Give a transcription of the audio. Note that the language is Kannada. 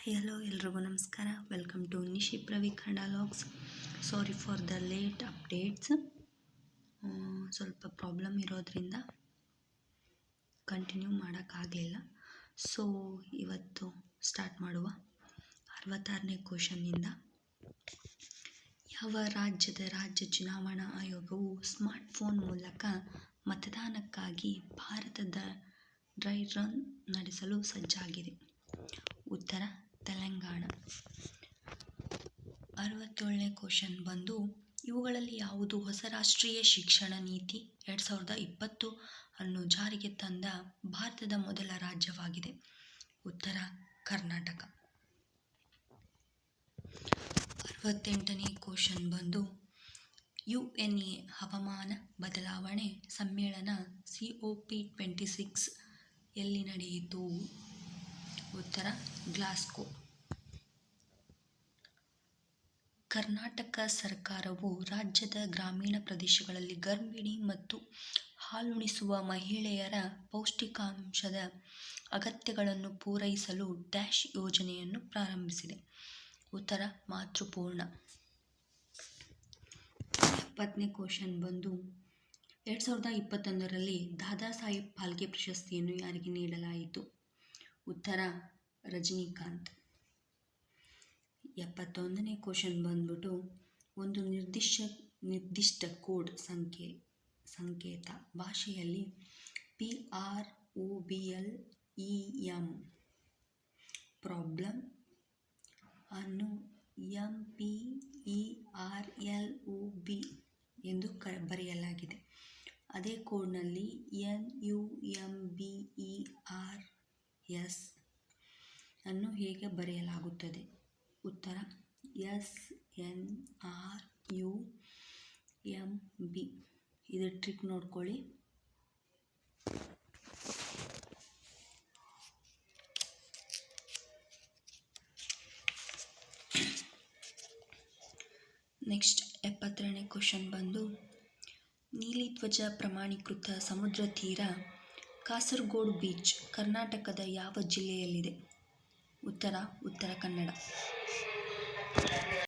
ಹಾಯ್ ಹಲೋ ಎಲ್ರಿಗೂ ನಮಸ್ಕಾರ. Welcome to Nishi Pravi Kannada logs. Sorry for the late updates. ಸ್ವಲ್ಪ ಪ್ರಾಬ್ಲಮ್ ಇರೋದ್ರಿಂದ ಕಂಟಿನ್ಯೂ ಮಾಡೋಕ್ಕಾಗಲಿಲ್ಲ. ಸೊ ಇವತ್ತು ಸ್ಟಾರ್ಟ್ ಮಾಡುವ. 66ನೇ ಕ್ವಶನ್ನಿಂದ, ಯಾವ ರಾಜ್ಯದ ರಾಜ್ಯ ಚುನಾವಣಾ ಆಯೋಗವು ಸ್ಮಾರ್ಟ್ಫೋನ್ ಮೂಲಕ ಮತದಾನಕ್ಕಾಗಿ ಭಾರತದ ಡ್ರೈ ರನ್ ನಡೆಸಲು ಸಜ್ಜಾಗಿದೆ? ಉತ್ತರ ತೆಲಂಗಾಣ. 67ನೇ ಕ್ವಶನ್ ಬಂದು, ಇವುಗಳಲ್ಲಿ ಯಾವುದು ಹೊಸ ರಾಷ್ಟ್ರೀಯ ಶಿಕ್ಷಣ ನೀತಿ 2020 ಅನ್ನು ಜಾರಿಗೆ ತಂದ ಭಾರತದ ಮೊದಲ ರಾಜ್ಯವಾಗಿದೆ? ಉತ್ತರ ಕರ್ನಾಟಕ. 68ನೇ ಕ್ವಶನ್ ಬಂದು, UNA ಹವಾಮಾನ ಬದಲಾವಣೆ ಸಮ್ಮೇಳನ COP26 ಎಲ್ಲಿ ನಡೆಯಿತು? ಉತ್ತರ ಗ್ಲಾಸ್ಗೋ. ಕರ್ನಾಟಕ ಸರ್ಕಾರವು ರಾಜ್ಯದ ಗ್ರಾಮೀಣ ಪ್ರದೇಶಗಳಲ್ಲಿ ಗರ್ಭಿಣಿ ಮತ್ತು ಹಾಲುಣಿಸುವ ಮಹಿಳೆಯರ ಪೌಷ್ಟಿಕಾಂಶದ ಅಗತ್ಯಗಳನ್ನು ಪೂರೈಸಲು ಡ್ಯಾಶ್ ಯೋಜನೆಯನ್ನು ಪ್ರಾರಂಭಿಸಿದೆ? ಉತ್ತರ ಮಾತೃಪೂರ್ಣ. 70ನೇ ಕ್ವಶನ್ ಬಂದು, 2021ರಲ್ಲಿ ದಾದಾ ಸಾಹೇಬ್ ಫಾಲ್ಕೆ ಪ್ರಶಸ್ತಿಯನ್ನು ಯಾರಿಗೆ ನೀಡಲಾಯಿತು? ಉತ್ತರ ರಜನಿಕಾಂತ್. 71ನೇ ಕ್ವಶನ್ ಬಂದ್ಬಿಟ್ಟು, ಒಂದು ನಿರ್ದಿಷ್ಟ ಕೋಡ್ ಸಂಕೇತ ಭಾಷೆಯಲ್ಲಿ PROBLEM ಪ್ರಾಬ್ಲಮ್ ಅನ್ನು MPERLOB ಎಂದು ಬರೆಯಲಾಗಿದೆ. ಅದೇ ಕೋಡ್ನಲ್ಲಿ NUMBERS ಅನ್ನು ಹೇಗೆ ಬರೆಯಲಾಗುತ್ತದೆ? ಉತ್ತರ SNRUMB. ಇದು ಟ್ರಿಕ್ ನೋಡ್ಕೊಳ್ಳಿ. ನೆಕ್ಸ್ಟ್ 72ನೇ ಕ್ವಶನ್ ಬಂದು, ನೀಲಿ ಧ್ವಜ ಪ್ರಮಾಣೀಕೃತ ಸಮುದ್ರ ತೀರ ಕಾಸರಗೋಡು ಬೀಚ್ ಕರ್ನಾಟಕದ ಯಾವ ಜಿಲ್ಲೆಯಲ್ಲಿದೆ? ಉತ್ತರ ಕನ್ನಡ.